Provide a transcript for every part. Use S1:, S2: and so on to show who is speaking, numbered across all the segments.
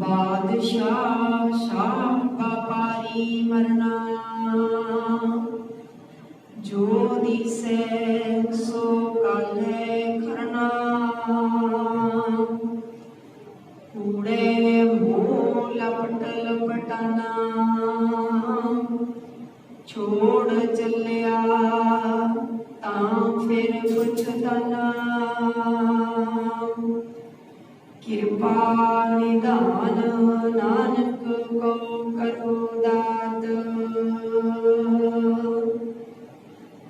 S1: बादशाह शाह व्यापारी पाई मरना, जो दिसै सो काले खरना। कूड़े मुँह लपट लपटाना, छोड़ चलिया तां फिर पुछताना। कृपा निधान नानक को करो दात,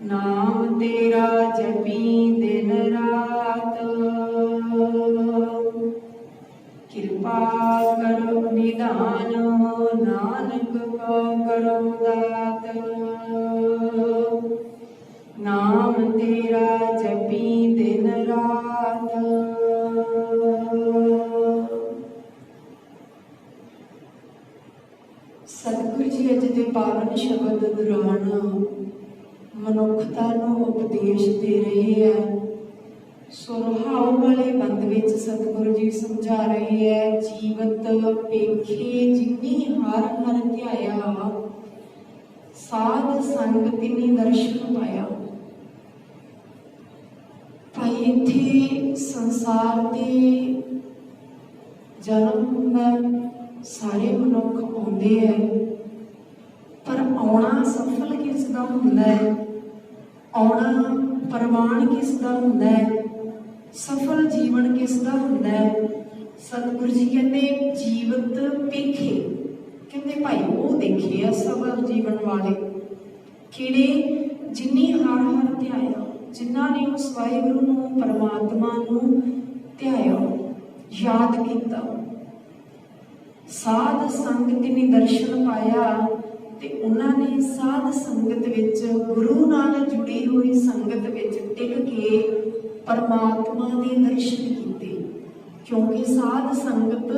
S1: नाम तेरा जपी दिन रात। कृपा करो निधान नानक को करो दात, नाम तेरा जपी दिन रात। सतगुरु जी अज दे पावन शब्द दौरान मनुखता नूं उपदेश दे रहे हैं। सुरहाओ वाले बंद विच सतगुरु जी समझा रहे हैं, जीवत पेखे जिन्नी हर हर ध्याया, साध संग तिनी दर्शन पाया। भाई इत्थे संसार दे जन्म हुंदा, सारे मनुख आउंदे है, पर आउणा सफल किस दा हुंदा है, आउणा प्रमाण किस दा हुंदा है, सफल जीवन किस दा हुंदा है। सतगुरु जी कहते जीवत पेखे, कहते भाई वो देखे आ सफल जीवन वाले किहड़े, जिन्नी हर हर ध्याया, जिन्हां ने उस वाहिगुरू नूं परमात्मा नूं ध्याया, याद किया। साध संगत ने दर्शन पाया, ते उन्होंने साध संगत विच गुरु नाल जुड़ी हुई संगत विच टिक के परमात्मा के दर्शन किए, क्योंकि साध संगत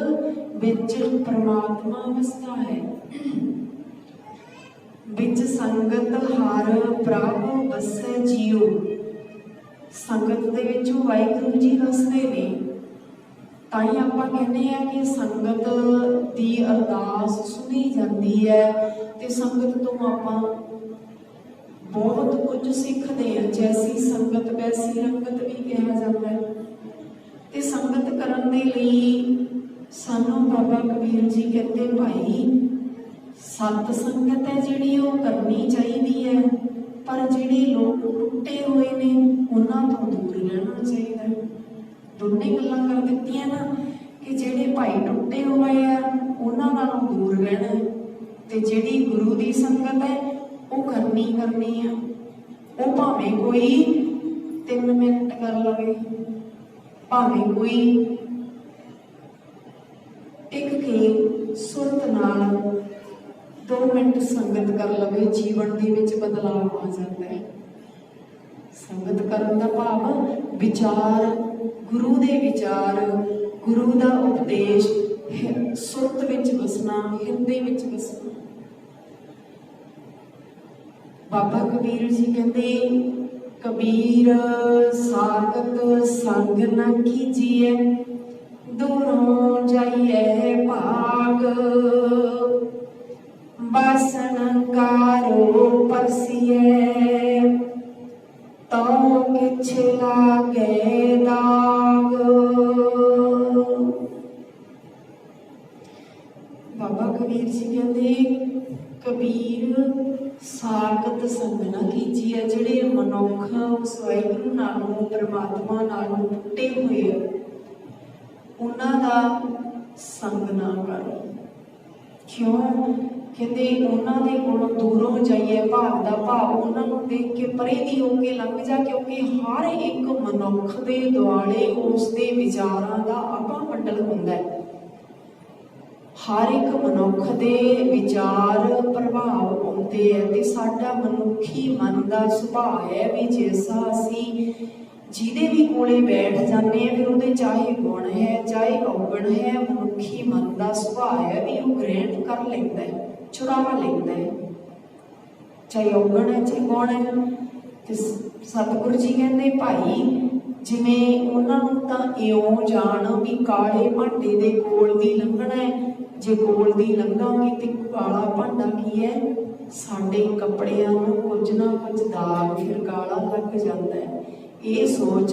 S1: विच परमात्मा वसदा है। विच संगत हर प्रभ वसै जियो, संगत दे विच वाहिगुरू जी वसदे ने। ताई आपां कहने हैं कि संगत दी अरदास सुनी जाती है, ते संगत तो आपां बहुत कुछ सीखते हैं। जैसी संगत वैसी रंगत भी कहा जाता है। ते संगत करन दे लई सानू बाबा कबीर जी कहते भाई सत संगत है जिहड़ी वो करनी चाहिए है, पर जिहड़े लोग टुटे हुए ने उन्हां तो दूर रहना चाहिए। दोने गल्लां कर दित्तियां ना कि जिहड़े भाई टुटे हुए हैं उन्हां नालों दूर रहना है, ते जिहड़ी गुरु दी संगत है वो करनी है। वो भावें कोई 3 मिनट कर लवे, भावें कोई टिक के सुरत नाल 2 मिनट संगत कर लवे, जीवन दे विच बदलाव आ जाता है। संगत करन दा भाव विचार, गुरु दे विचार, गुरु दा उपदेश सुरत विच वसना, हिरदे विच वसना। बाबा कबीर जी कहते कबीर सागत संग न कीजिए, दूरों जाइए भाग। बासन कारो परसिए, तो किछ लागे दाग। बाबा कबीर जी कहते कबीर सागत संग ना कीजिए, जिहड़े मनुख उस वाहिगुरू नालों परमात्मा नालों टुटे हुए उन्हां दा संग ना करो। क्यों कहते उन्हां दे कोलों दूरों जाइए, भाग दा भाव उन्हां नूं देख के परे दी हो के लंघ जा, क्योंकि हर एक मनुख दे दुआले उसके विचारां दा आपा मंडल हुंदा है। हर एक मनुख दे विचार प्रभाव आउंदे है, ते साडा मनुखी मन दा सुभाव है भी जैसा असी जिहदे भी कोले बैठ जाते हैं, फिर उहदे चाहे गुण है चाहे अवगुण है, मनुखी मन का सुभाव है भी वो ग्रहण कर लेंदा है, चुरा लेंदा है, चाहे अवगुण है चाहे गुण है। ते सतगुरु जी कहते भाई जिवें उन्हां नूं तां इउं जाण भी काले भांडे दे कोल दी लंघना है, जे कोल दी लंघांगे ते काला भांडा की है साडे कपड़ियां नूं कुछ ना कुछ दाग फिर काला लग जाता है। ये सोच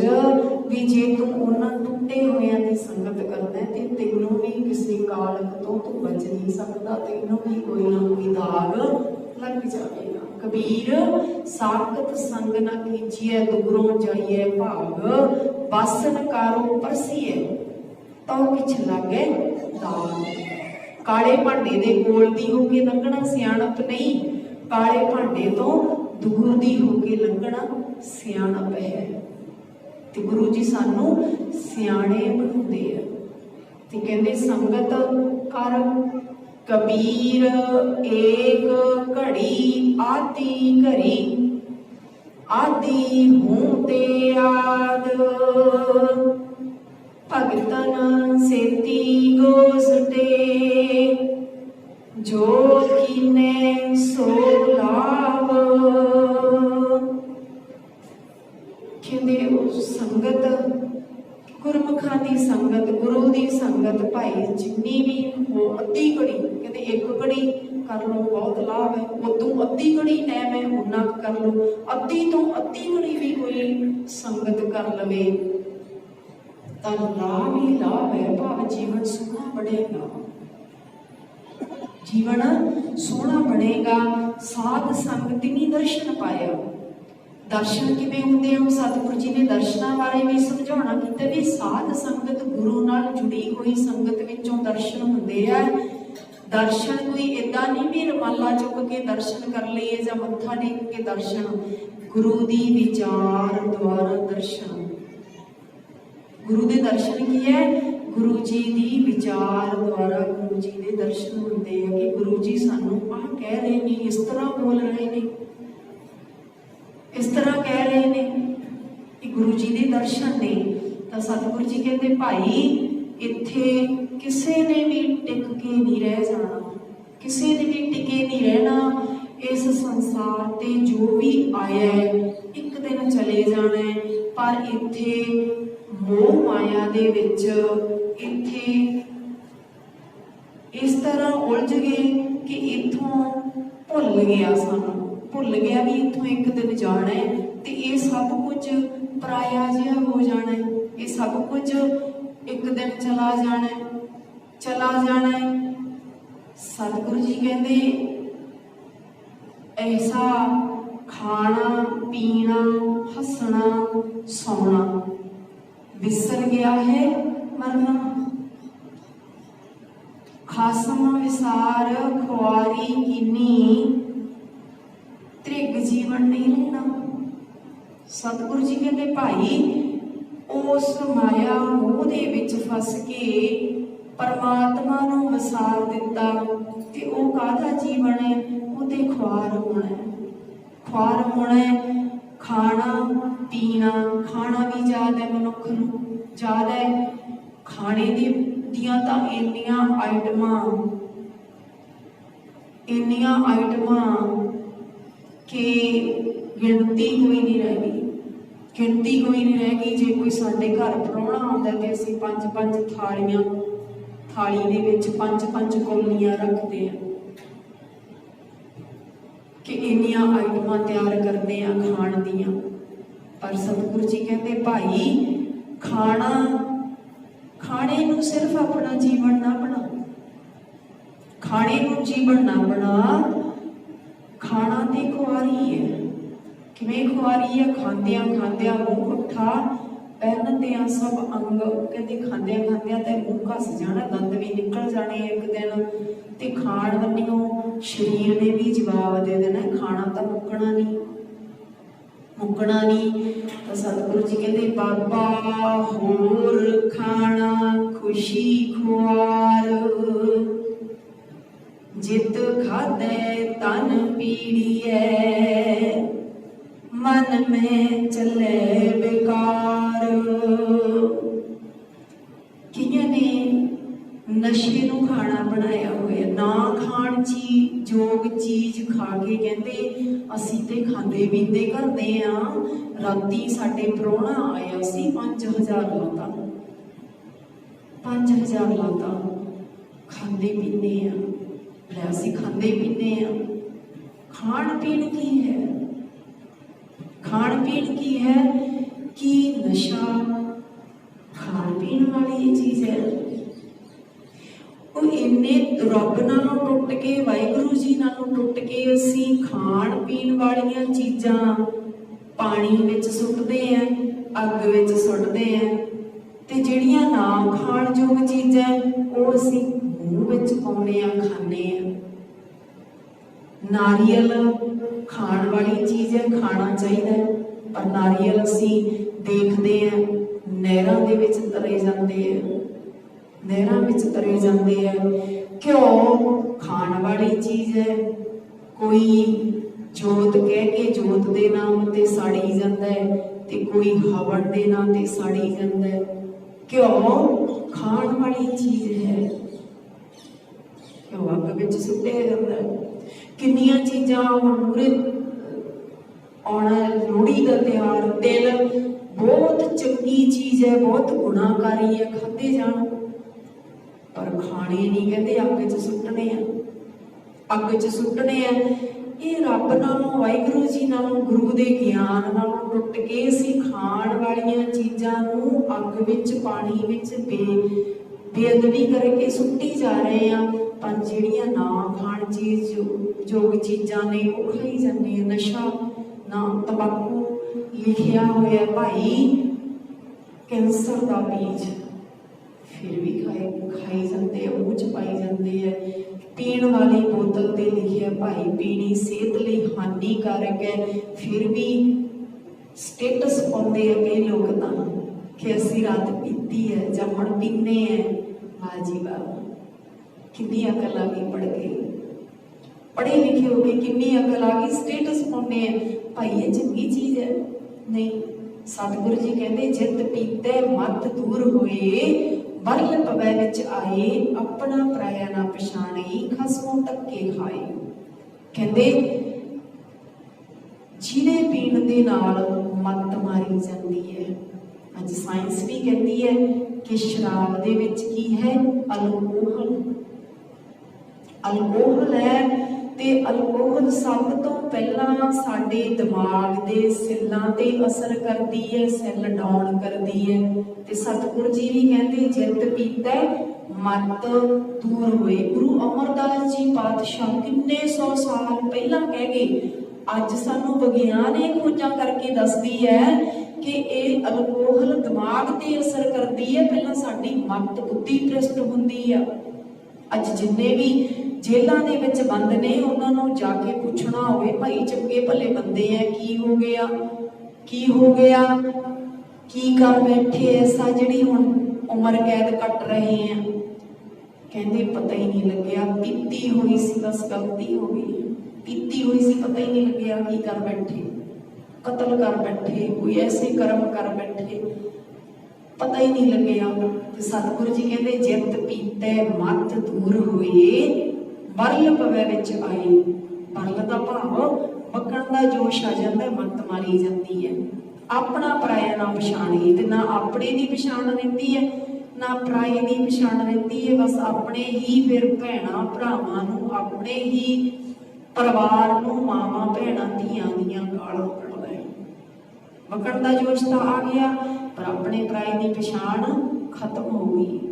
S1: भी जे तू उन्हां टुटे होयां दी संगत करदा ते तैनूं भी किसी कालक तो तू बच नहीं सकदा, तैनूं भी कोई ना कोई दाग लग जाएगा। कबीर साकत संग न कीजिए दूरों जाइए भाग, बासन कारो परसीए तो किछ लागे दाग। काले भांडे दे कोल दी हो के लंघना सियाणप नहीं, काले भांडे तो दूर दी हो के लंघना सियाणप है। ते गुरु जी सानू सियाणे बनाउंदे आ ते कहंदे संगत कर कबीर एक घड़ी आदि घड़ी, आदि हूं ते आद, भगतन सेती गोसटे जो कीने सो लाभ। कहते उस संगत गुरमुखां दी संगत गुरु दी संगत भाई जिन्नी भी हो अद्धी घड़ी, कहते एक घड़ी कर लो बहुत लाभ है, उदों अद्धी घड़ी टाइम है उन्ना कर लो, अद्धी तो अद्धी घड़ी भी कोई संगत कर लवे तो लाभ ही लाभ है। भाव जीवन सोहना बनेगा, जीवन सोहना बनेगा। साध संगत ही दर्शन पाया। दर्शन किवें हुंदे हैं, सतगुरु जी ने दर्शनां बारे भी समझाउणा कीता भी साध संगत गुरु नाल जुड़ी हुई संगत विचों दर्शन हुंदे आ। दर्शन कोई इदां नहीं भी रुमाला चुक के दर्शन कर लईए जां मत्था टेक के दर्शन, गुरु दी विचार द्वारा दर्शन। गुरु दे दर्शन की है, गुरु जी दी विचार द्वारा गुरु जी दे दर्शन हुंदे हैं कि गुरु जी सानू आ कह रहे ने, इस तरह बोल रहे ने, इस तरह कह रहे ने कि गुरु जी दे दर्शन ने। तो सतगुरु जी कहते भाई इत्थे किसे ने भी टिक के नहीं रह जाना, किसी ने भी टिके नहीं रहना। इस संसार ते जो भी आया है एक दिन चले जाना है, पर इत्थे मोह माया दे विच इत्थे इस तरह उलझ गए कि इत्थों भुल गया, सानू भुल गया भी इत्थों एक दिन जाना है ते ये सब कुछ पराया जिहा हो जाना है, ये सब कुछ एक दिन चला जाना है, चला जाना है। सतगुरु जी कहते ऐसा खाना पीना हसना सोना विसर गया है मरना, खासम विसार खुआरी कीनी त्रिग जीवन नहीं लेना। सतगुरु जी कहते भाई उस माया मोह दे विच फस के परमात्मा नूं वसार दिता ते ओह काहदा जीवन है, वो ते खुआर होना है, खुआर होना है। खाना पीना, खाना भी याद है मनुख नूं, याद है खाने दियां तां इन्नियां आइटमां कि गिनती कोई नहीं रह गई, गिनती कोई नहीं रह गई। जे कोई साडे घर प्राहुणा आउंदा ते असीं पंज पंज थालियां, थाली दे विच पंज पंज कौलियां रखते हैं कि इन्नियां आइटमां तैयार करते हैं खाण दियां। पर सतगुरु जी कहते भाई खाना, खाने नूं सिर्फ अपना जीवन ना बना, खाने नूं जीवन ना बना। खाना ते खुआरी है, किवें खुआरी है, खांदियां खांदियां मुंह उठा पहनदियां सब अंग, कहते खांदियां खांदियां ते मुंह घस जाना, दंद भी निकल जाने एक दिन, ते खाण वल्लियों शरीर ने भी जवाब दे देना खाना तो मुकना नहीं, मुकना नहीं। तो सतगुरु जी कहते बाबा होर खाना खुशी खुआर, जित खादे तन पीड़िए मन में चले बेकार। कियां ने नशे नूं खाना बनाया होया। ना खाण जोग चीज़ खा के कहते असीं ते खांदे पींदे करदे आ। राती साडे प्राहुणा आया सी, 5000 लाता, 5000 लाता, खांदे पींदे आ, असीं खांदे पींदे आ। खाण पीण की है? खाण पीण की है कि नशा खाण पीण वाली चीज़ है। इन्ने रब नालों टुट के, वाहिगुरू जी नालों टुट के असीं खाण पीण वालियां चीज़ां पानी विच सुੱਟਦੇ हैं, अग विच सुੱਟਦੇ हैं, ते जिहड़ियां ना खाण जोग चीज़ां वो असीं मूँह विच पाउने आ, खाने आ। नारियल खाण वाली चीज़ है, खाना चाहिए, पर नारियल असीं देखते हैं नहरां दे विच तरे जाते हैं, नहरां विच तरे जाते हैं। घ्यो खाण वाली चीज़ है, कोई जोत कह के जोत के नाम ते साड़ी जाता है, ते कोई हवन के नाम ते साड़ी जाता है। घ्यो खाण वाली चीज़ है, घ्यो अग विच सुੱਟਿਆ जाता है। किन्नियां चीज़ां मूरे आना, लोहड़ी का त्योहार, तिल बहुत चंगी चीज़ है, बहुत गुणाकारी है, खाते जान, पर खाने नहीं, कहते अग च सुੱਟਣੇ आ, अग च सुੱਟਣੇ आ। ये रब नालों, वाहिगुरू जी नालों, गुरु के ज्ञान नालों टुट के असीं खाण वालियां चीज़ां नूं अग विच, पानी विच बेअदबी करके सुੱਟੀ जा रहे हैं। पर जिहड़ियां ना खाण चीज़ जोग चीज़ां ने वो खाई जाने। नशा ना तंबाकू लिखिया होया भाई कैंसर का बीज, फिर भी खाई जाते हैं, मुँह च पाई जाते हैं। पीण वाली बोतल ते लिखिया भाई पीनी सेहत लई हानिकारक है, फिर भी स्टेटस पाते हैं कई लोग तां कि असीं रात पीती है जां हुण पीने हैं। वाह जी वाह, कितनी अकल आ गई, पढ़ के पढ़े लिखे हो गए, कितनी अकल आ गई, स्टेटस पाते हैं भाई ये चंगी चीज़ है। नहीं, सतगुरु जी कहते जित पीते मत दूर होए, बरल पवै विच आए, अपना पराया ना पछाणे, खसमों धक्के खाए। कहते जिहड़े पीण दे नाल मत मारी जाती है। अज साइंस भी कहती है कि शराब दे विच की है, अल्कोहल, अल्कोहल है। ते अल्कोहल सब तो पहला साडे दिमाग दे सैल्लां ते असर करती है, सैल डाउन करती है। ते सतगुरु जी भी कहते जित पीता मत दूर होए। गुरु अमरदास जी पातशाह किन्ने 100 साल पहला कह गए, अज सानू विज्ञान ये खोजां करके दसदी है कि ये अल्कोहल दिमाग ते असर करती है, पहला साडी मत बुद्धि भ्रष्ट हुंदी है। अज जिन्ने भी जेलों के विच बंद ने उन्होंने जाके पूछना होवे भाई चंगे भले बंदे हैं, की हो गया, की हो गया, की कर बैठे ऐसा जिहड़ी हुण उम्र कैद कट रहे हैं। कहते पता ही नहीं लग्या, पीती हुई सी, बस गलती हो गई, पीती हुई सी, पता ही नहीं लग्या की कर बैठे, कतल कर बैठे, कोई ऐसे कर्म कर बैठे, पता ही नहीं लग्या। तो सतगुरु जी कहते जित पीते मत दूर होए, बरल पवै विच आए। बरल का भाव बकण का जोश आ जाता है, मत मारी जाती है। अपना पराया ना पछाणे, ते ना अपने की पछाण रहती है ना पराए की पछाण रहती है। बस अपने ही फिर भैणां भरावां नूं, अपने ही परिवार नूं, मावां भैणां धीआं दीआं गालां कढदा है। वकण का जोश तो आ गया, पर अपने पराए की पछाण खत्म हो गई।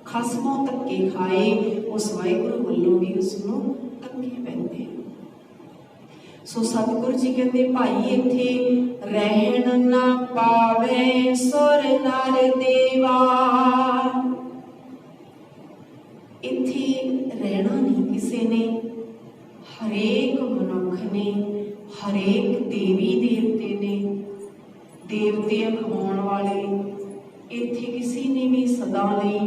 S1: खसमों धक्के खाए, उस वाहिगुरू वल्लों भी उसनूं धक्के पैंदे। सो सतगुरु जी कहते भाई इत्थे रहन ना पावे सुर नर देवा, इत्थे रहना नहीं किसी ने, हरेक मनुख ने, हरेक देवी देवते ने, देवते अखाउण वाले, इत्थे किसी ने भी सदा लई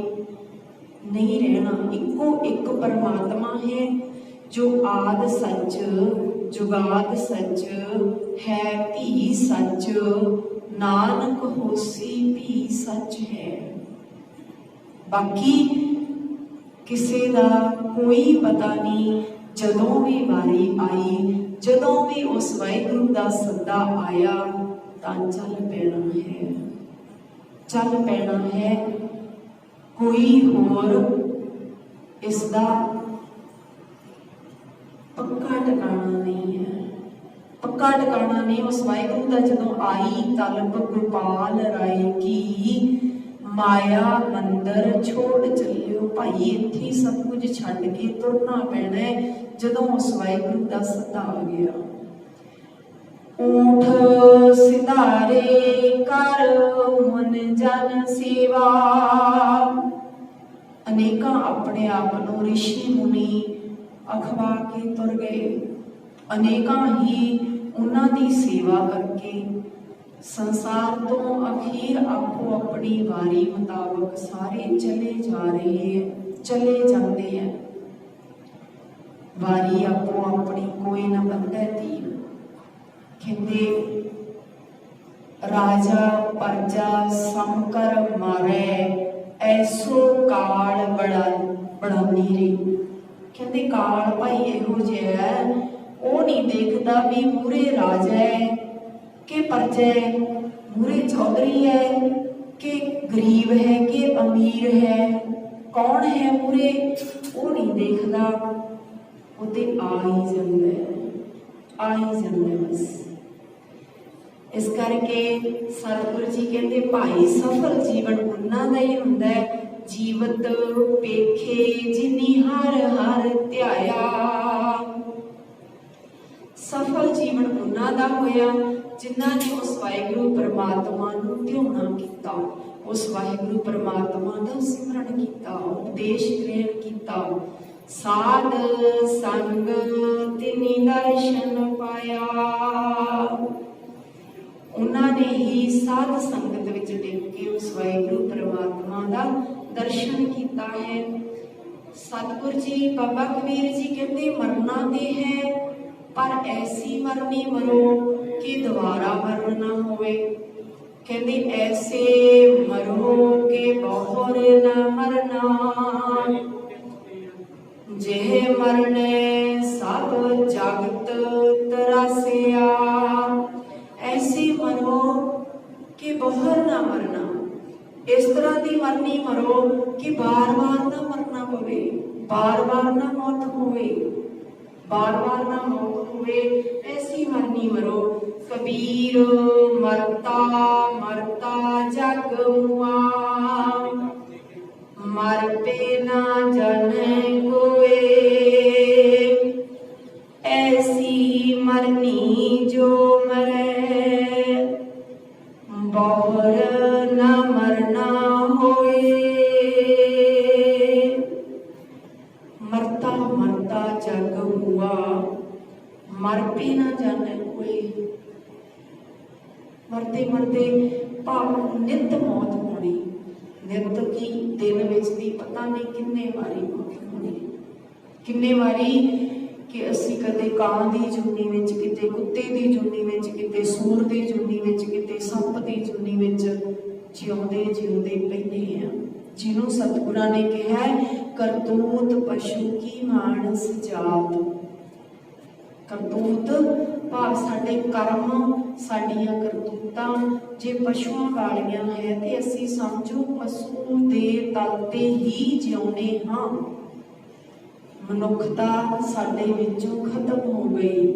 S1: नहीं रहना। इको एक परमात्मा है जो आद सच, जुगाद सच है, भी सच, नानक होसी भी सच है। बाकी किसी दा कोई पता नहीं। जदों भी वारी आई, जदों भी उस वाहिगुरू दा सद्दा आया तां चल पैना है, चल पैना है। कोई होर इसदा पक्का ठिकाना नहीं है, पक्का ठिकाना नहीं। उस वाहिगुरू दा जदों आई तलब गोपाल राय की, माया मंदिर छोड़ चलियो भाई। इत्थे सब कुछ छड्ड के तुरना पैना है जदों उस वाहिगुरू दा सद्दा आ गया। ऊठ सिधारे कर मन जन सेवा। अनेकां अपने आप नूं ऋषि मुनि अखवा के तुर गए। अनेकां ही उन्हां दी सेवा करके संसार तो अखीर आपो अपनी वारी मुताबक सारे चले जा रहे हैं, चले जाते हैं। वारी आपो अपनी कोई न बंधे तीर। कहते राजा प्रजा समकर मारे, ऐसो काल बड़ा नीरे। कहते काल भाई इहो जिहा है, वो नहीं देखता भी मूरे राजा है कि प्रजा है, मूरे चौधरी है कि गरीब है कि अमीर है, कौन है मूरे, वो नहीं देखता। वो तो आ ही जाता है, आ ही जाता है बस। इस करके सतगुरु जी कहते भाई सफल जीवन उन्हां दा ही हुंदा है, जीवत पेखे जिनी हर हर ध्याया। सफल जीवन उन्हां दा होया जिन्हां ने उस वाहिगुरू परमात्मा नूं ध्याना कीता, उस वाहिगुरू परमात्मा दा सिमरन कीता, उपदेश ग्रहण कीता। साध संग तिनी दर्शन पाया। उन्होंने ही साध संगत विच टिक के उस वाहिगुरू परमात्मा दा दर्शन किया है। सतगुरु जी बाबा कबीर जी कहते मरना ते है पर ऐसी मरनी मरो कि दोबारा मरण ना होवे। कहते ऐसे मरो के बहुर न मरना, जेह मरने सब जगत तरासिया। ऐसे मरो कि बहुर ना मरना, इस तरह की मरनी मरो कि बार बार ना मरना पवे, बार बार ना मौत होवे, बार बार ना मौत होवे। ऐसी मरनी मरो। कबीर मरता मरता जग मुआ, मर पे ना जाने कोई। ऐसी मरनी जो मरे, बहुर न मरना होए। मरता मरता जग हुआ, मर भी ना जाने कोई। मरते मरते भाव नित मौत होनी, नित की दिन विच दी पता नहीं किन्ने वारी मौत होनी। किन्ने वारी कि असी कदे कां दी जुन्नी विच, किते कुत्ते दी जुन्नी विच, किते सूर दी जुन्नी विच, किते सप दी जुन्नी विच जिउंदे जिउंदे पैंदे आ। जिन्हों सतगुरां ने कहा है करतूत पशु की मानस जात। करतूत भाव साडे कर्म, साडियां करतूतां जे पशुआं वालियां है ते असी समझो पशु दे तल ते ही जिउंदे हां। मनुखता साडे विचों खत्म हो गई।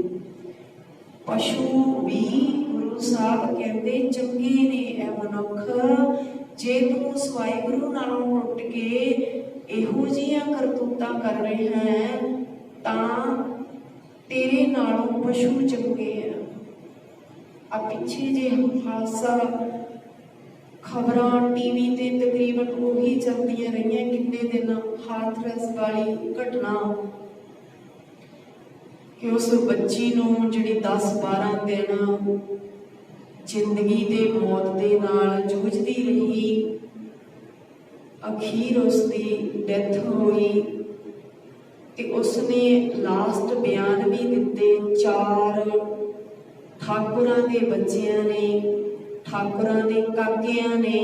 S1: पशु भी गुरु साहब कहते चंगे ने ए मनुख, जे तू उस वाहिगुरू नालों टुट के इहो जिहियां करतूतां कर रहे हैं तां तेरे नालों पशु चंगे हैं। अब पिछे जे हादसा खबरां टीवी ते तकरीबन उही चलदियां रहियां किन्ने दिन, हाथरस वाली घटना कि उस बच्ची नूं जिहड़ी 10-12 दिन जिंदगी ते मौत दे नाल जूझदी रही, अखीर उसकी डेथ होई ते उसने लास्ट बयान भी दिते। 4 ठाकुरां दे बच्चियां ने, ठाकुरां दे काकियां ने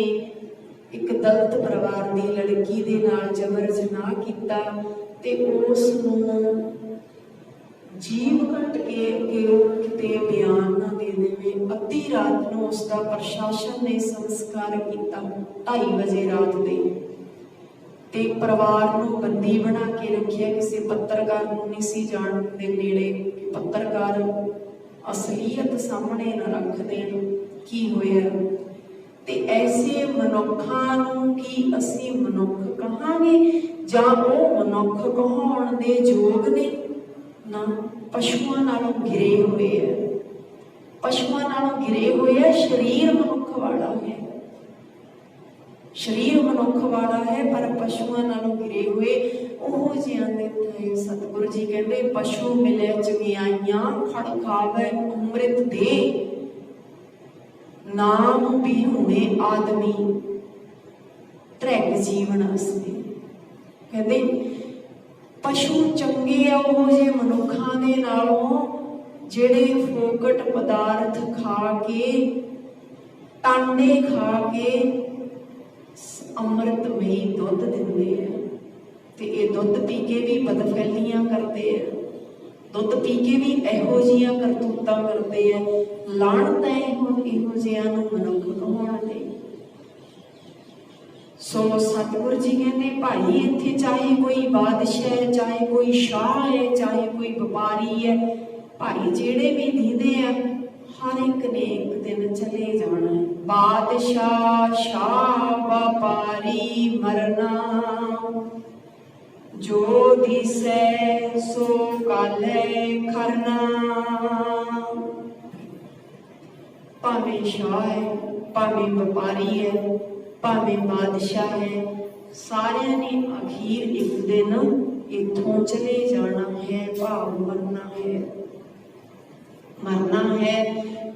S1: एक दलित परिवार की लड़की दे नाल जबर जनाह किया ते उस नूं जीव कट के किते बयान ना दे देवे। अद्धी रात नूं उसका प्रशासन ने संस्कार किया 2:30 बजे रात दे ते परिवार नूं बंदी बना के रखिया। किसी पत्रकार नूं नहीं सी जाण दे नेड़े कि पत्रकार असलीयत सामने न रख देण की होया। ते ऐसे मनुखां नूं की असी मनुख कहांगे जां ओह मनुख कहाउण दे योग ने ना। पशुआं नालों घिरे हुए है, पशुआं नालों घिरे हुए है। शरीर मनुख वाला है, शरीर मनुख वाला है पर पशुआं नालों घिरे हुए। ओह जिहां दे सतगुरु जी कहते पशु मिले चंगियाइयां खड़ खावे अमृत दे नाम भी हुणे आदमी ट्रैक जीवन असते। कहते पशु चंगे आ ओह जे मनुखां दे नालों जेड़े फोकट पदार्थ खा के टांडे खा के अमृतमई दुध दिंदे है ते ये दुध पी के भी बदफैलियां करते हैं, दुध पी के भी इहो जिहियां करतूतां करते हैं। लाणत है इहो जिहियां नूं मनुख कहाउण ते। सो सतगुरु जी कहते भाई इत्थे चाहे कोई बादशाह है, चाहे कोई शाह है, चाहे कोई व्यापारी है, भाई जेड़े भी दीदे हैं हर एक ने एक दिन चले जाना है। बादशाह शाह व्यापारी मरना जो दिसै सो काले खरना। भावें शाह है, भावें व्यापारी है, भावें बादशाह है, सारिया ने अखीर एक दिन इथों चले जाना है। भाव मरना है, मरना है।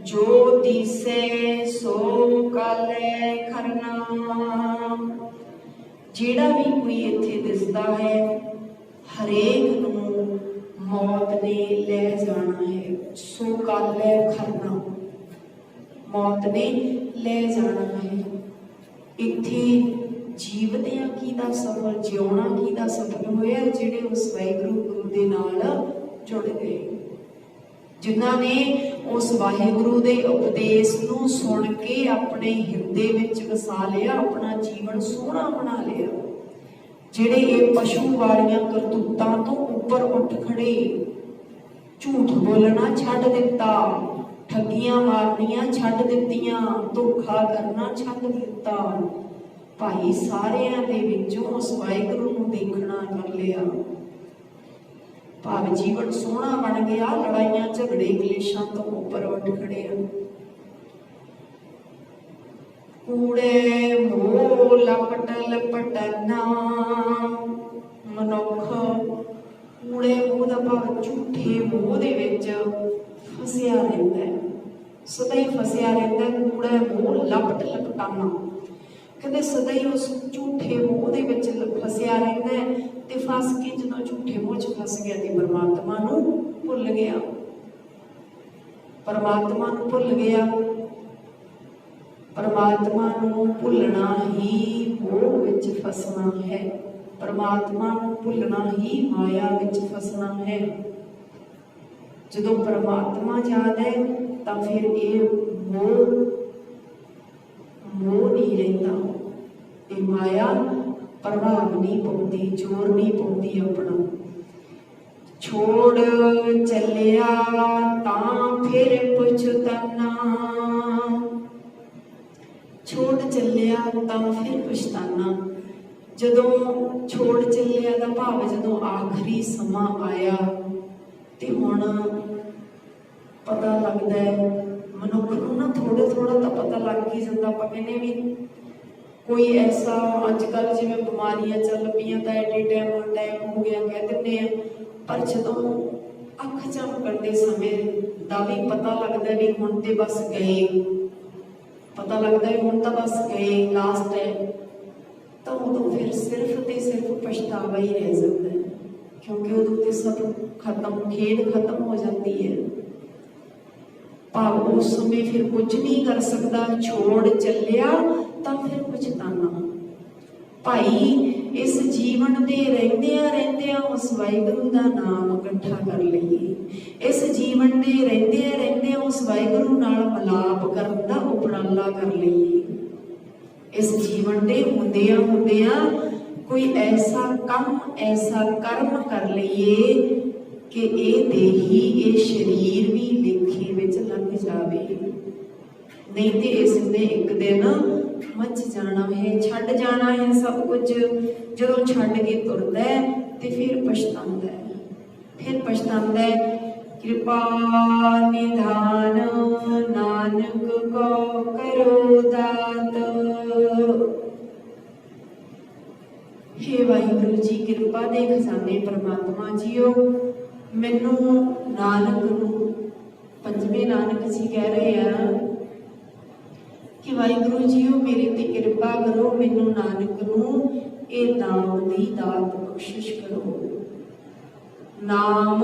S1: जो दिसे सो काले खरना। जेड़ा भी कोई इत्थे दिसदा है हरेक नूं मौत ने ले जाना है। सो काले खरना, मौत ने ले जाना है। इत्थे जीवदियां किहदा सफल, जिउणा किहदा सफल होया जिहड़े उस वाहिगुरू गुरु दे नाल जुड़ गए, जिन्हां ने उस वाहिगुरू दे उपदेश नूं सुन के अपने हिरदे विच वसा लिया, अपना जीवन सोहना बना लिया। जिहड़े ये पशु वालियां करतूतां तो उपर उठ खड़े, झूठ बोलना छड्ड दिता, ठगियां मारनियां छड्ड दित्तियां, धोखा करना छड्ड दिता। भाई सारियां दे विचों उस वाहिगुरू नूं देखना कर लिया। भाव जीवन सोहना बन गया, लड़ाइयां झगड़े कलेशां तो उपर उठ खड़े। कूड़े मोह लपट लपटना। मनुख कूड़े मोह दा भाव झूठे मोह दे विच फसिया रहता है, सदा ही फसिया रहता है। कूड़ा मोह लपट लपटाना कहते सदा ही उस झूठे मोह दे विच फसिया रहता है। ते फस के जदों झूठे मोह च फस गया ते परमात्मा नूं भुल गया, परमात्मा नूं भुल गया। परमात्मा नूं भुलना ही मोह विच फसना है, परमात्मा नूं भुलना ही माया विच फसना है। जदों परमात्मा याद है तो फिर ये मोह नहीं रहता, ये माया प्रभाव नहीं पाती, जोर नहीं पाती अपना। छोड़ चलिया तां फिर पछताना, छोड़ चलिया तां फिर पछताना। जदों छोड़ चलिया दा भाव जदों आखिरी समा आया ते हुण पता लगता है मनुख को ना थोड़ा थोड़ा तो पता लग ही जाता। आप कहने भी कोई ऐसा अजकल जिवें बीमारियां चल पईयां तां एडे टाइम अटैक हो गया कह दिंदे आ, पर जदों अख झपकण दे समय दा भी पता लगता भी हुण ते बस गए, पता लगता है हुण तां बस गए लास्ट है, तो उदों फिर सिर्फ ते सिर्फ पछतावा ही रह जाता है, क्योंकि उदों ते सब खत्म, खेड खत्म हो जाती है। भाव उस समय फिर कुछ नहीं कर सकता। छोड़ चलिया तो फिर पछताना, भाई इस जीवन दे रहिंदियां रहिंदियां उस वाहिगुरू दा नाम इकट्ठा कर लईए, इस जीवन दे रहिंदियां रहिंदियां उस वाहिगुरू नाल मिलाप करन दा उपराला कर लईए। इस जीवन दे हुंदियां हुंदियां कोई ऐसा काम ऐसा कर्म कर लईए कि ये देही ये शरीर भी लेखे विच लग जावे, नहीं तो इसने एक दिन मच जाना है, छड्ड जाना है सब कुछ। जदों छड्ड के तुरदा है ते फिर पछतांदा है, फिर पछतांदा है। कृपा निधान नानक को करो दात। हे वाहिगुरू जी कृपा दे खजाने परमात्मा जीओ, मैनू नानक नूं पंजवें नानक जी कह रहे हैं कि वाहिगुरू जीओ मेरे ते कृपा करो, मैनू नानक नूं ये नाम दी दात बख्शिश करो। नाम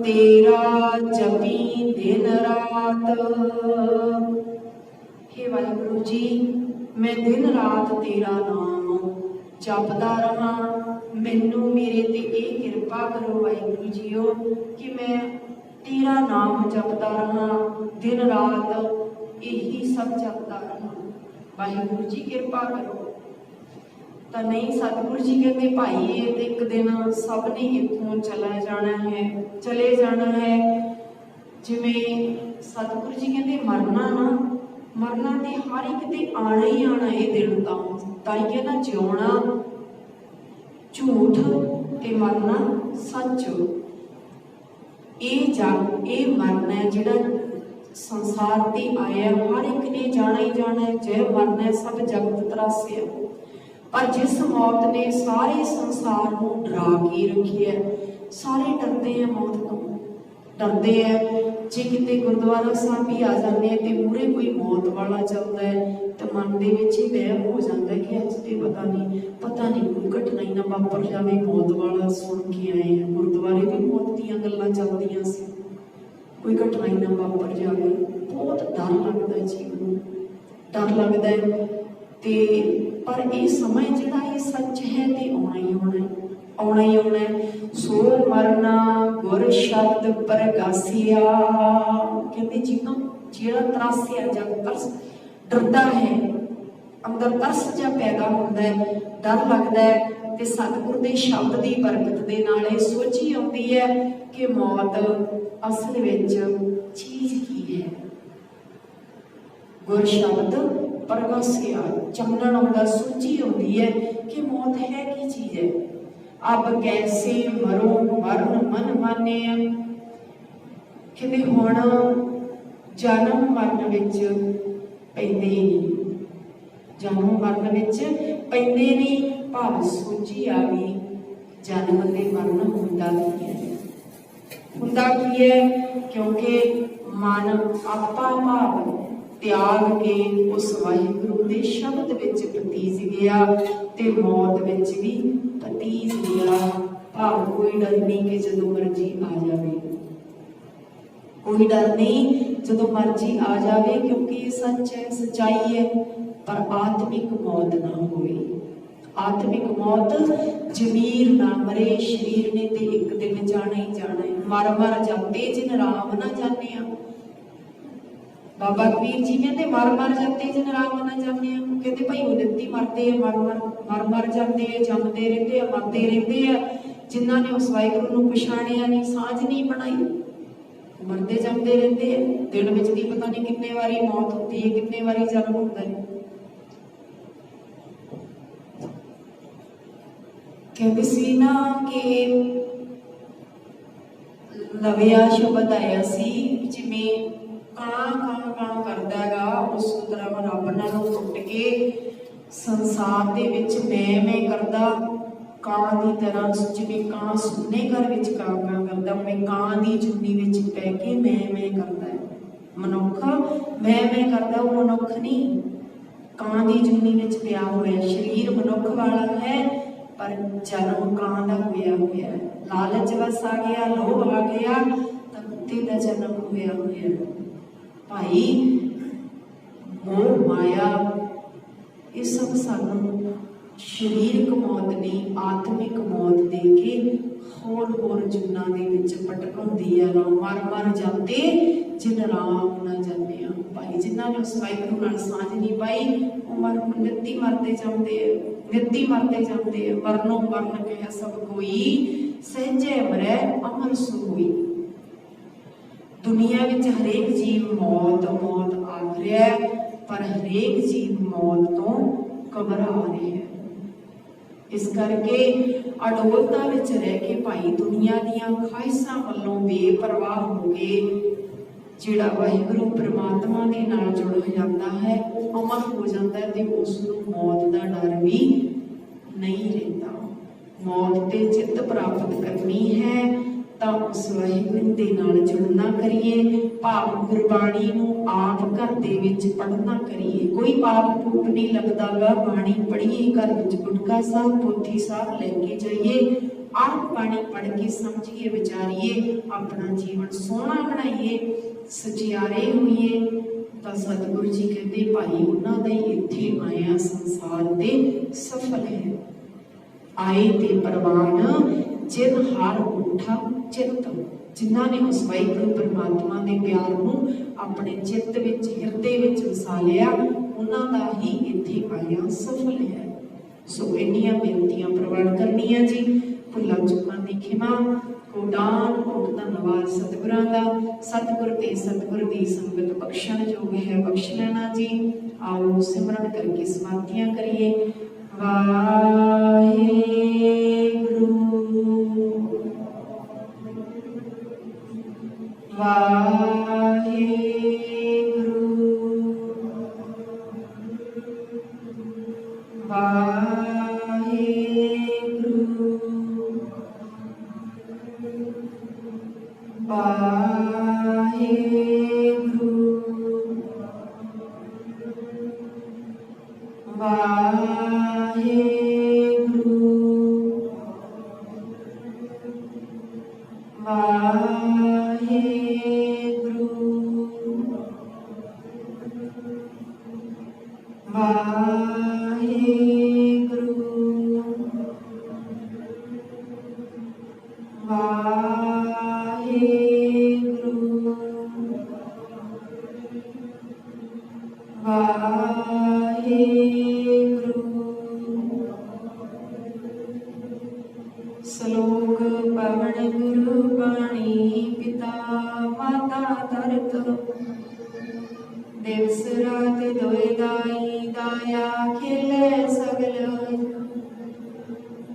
S1: तेरा जपी दिन रात। हे वाहिगुरू जी मैं दिन रात तेरा नाम जपदा रहा, मैनू मेरे ते ये कृपा करो वाहिगुरू जीओ कि मैं तेरा नाम जपदा रहा, दिन रात यही सब जपदा रहा। वाहिगुरू जी कृपा करो। तो नहीं सतगुरु जी कहते भाई ये तो एक दिन सब ने इत्थों चला जाना है, चले जाना है। जिवें सतगुरु जी कहते मरना ना, मरना तो हर एक ते आना ही आना ये दिन, ताइए ना जिउना झूठ ते मरना सच। ये मरना है जिहड़ा संसार ते आया, हर एक ने जाना ही जाना है, जय मरना है सब जगत त्रासिया। पर जिस मौत ने सारे संसार को डरा के रखी है, सारे डरते हैं मौत तो, डरते हैं। जे किते गुरुद्वारा साहब भी आ जाते हैं तो मूहरे कोई मौत वाला चलता है तो मन के विच ही वहम हो जाता है कि अज तो पता नहीं कोई घटना ही ना वापर जाए, मौत वाला सुन के आए हैं। गुरुद्वारे भी मौत दीयां गल्लां चलदियां सी, कोई घटना ही ना वापर जाए। बहुत डर लगता है जीवन, डर लगता है। ते पर ये समय जिहड़ा ये सच है तो आना ही आना है, आना ही आना है। सो मरना गुर शब्द प्रगासिया। कहते जिन्हों जिहड़ा त्रासिया जब तरस डरदा है, अंदर तरस जा पैदा होता है, डर लगता है। ते सतगुर दे शब्द की बरकत दे नाल ये सोची आती है कि मौत असल विच चीज़ की है। गुर शब्द प्रगसिया चानण आउंदा, सोची आती है कि मौत है की चीज़ है। अब कैसे मरो मरण मन माने। कहते हुण जन्म मरण विच पैंदे नहीं, जन्म मरण विच पैंदे नहीं। भाव सोची आ गई जन्म ते मरण हुंदा की है, हुंदा की है। क्योंकि मन आपा भाव त्याग के उस वाहिगुरू के शब्द विच पतीज गया ते मौत विच भी पतीज गया। भाव कोई डर नहीं कि जदों मर्जी आ जाए, कोई डर नहीं जदों मर्जी आ जाए, क्योंकि ये सच है, सच्चाई है। पर आत्मिक मौत ना होए, आत्मिक मौत जमीर ना मरे, शरीर ने ते एक दिन जाना ही जाना है। मर मर जाते जिन राम ना जाने। बाबा कबीर जी कहते मर मर जाते जिन राम ना जाने। कहते भाई उन्नति मरते हैं, मर मर जाते हैं, जमते रहते हैं, मरते रहते हैं। जिन्होंने उस वाहिगुरू नूं पछाणिया नहीं, साझ नहीं बनाई, मरते जमते रहते हैं। दिन में दी पता नहीं कितने बारी मौत होती है, कितने बारी जन्म होता है। कहते सी ना कि लविया शब्द आया सी, जिमें ਕਾਂ ਕਾਂ ਕਾਂ करता है, उस तरह रब नालों टुट के संसार दे विच मैं करदा ਕਾਂ की तरह। जिवें ਕਾਂ सुन्ने घर विच ਕਾਂ ਕਾਂ करदा, उवें ਕਾਂ की चुन्नी विच पै के मैं करदा है। मनुख मैं करदा, वो मनुख नहीं, ਕਾਂ की चुन्नी विच पिया होया। शरीर मनुख वाला है पर जन्म ਕਾਂ ਦਾ होया होया। लालच बस आ गया, लोभ आ गया, तो कुत्ते का जन्म होया होया। भाई मोह माया ये सब सानू शरीरक मौत नहीं आत्मिक मौत दे के होर होर जुन्ना दे विच पटकाउंदी है। मर मर जाते जिन राम न जाने भाई, जिन्होंने उस वाहिगुरू नाल सांझ नहीं पाई वो नित्ती मरते जाते नित्ती मरते जाते। मरनों मरण कह सब कोई सहजे मरै अमर सोई। दुनिया विच हरेक जीव मौत मौत आख रहा है, पर हरेक जीव मौत तो घबरा रहा है। इस करके अडोलता विच रह के भाई दुनिया दियां ख्वाहिशां वल्लों बेपरवाह हो गए जिहड़ा वाहिगुरू परमात्मा दे नाल जुड़ जाता है वो अमर हो जाता है, तो उसनूं मौत का डर भी नहीं रहता। मौत ते चित्त प्राप्त करनी है तो उस वाहिगुरू दे नाल जुड़ना करिए। भाव गुरबाणी नूं आप घर दे विच पढ़ना करिए। कोई पाप पूप नहीं लगदा गा, बाणी पढ़िए, घर विच गुटका साहब पोथी साहब लेके जाइए, आप बाणी पढ़ के समझिए विचारिए, अपना जीवन सोहना बनाइए, सचियारे होइए। तो सतगुरु जी कहते भाई उन्हां दा ही इत्थे आया संसार ते सफल है। आए ते परवान जिन हार उठा चित्त, जिन्होंने उस वाहिगुरू परमात्मा के प्यार नूं अपने चित्त विच हिरदे विच वसा लिया, उन्हां दा ही इत्थे आया सफल है। सो इन्नियां बेनतियां प्रवान करनियां जी। भुल्लां चुकां दी खिमा, कोटान कोट धन्नवाद सतगुरां दा। सतगुर ते सतगुर दी संगत बख्शण जोग है, बख्श लेना जी। आओ सिमरन करके समाप्तियां करिए। वाहिगुरू वाहिगुरू वाहिगुरू वाहिगुरू वाहिगुरू श्लोक पवन गुरु बाणी पिता माता धरत, दिवस रात दोए दाई दाया खेले सगल,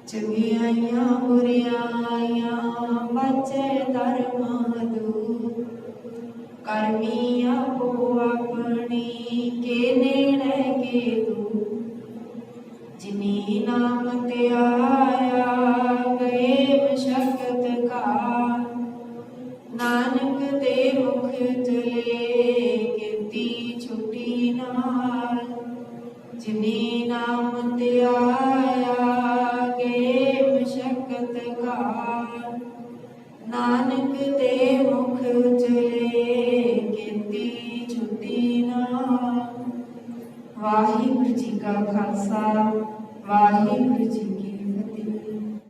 S1: चंगियाइयां बुरियाइयां बचे धर्म दू, करमी आपो अपनी के नेड़े के दू, जिनी नाम ते आया गए मशक्कत का, नानक दे मुख चले कीर्ति छुटी नाल, जिनी नाम ते आया गए मशक्कत का, नानक दे मुख चले कीर्ति छुटी नाल। वाहिगुरू जी का खालसा, वाहिगुरू जी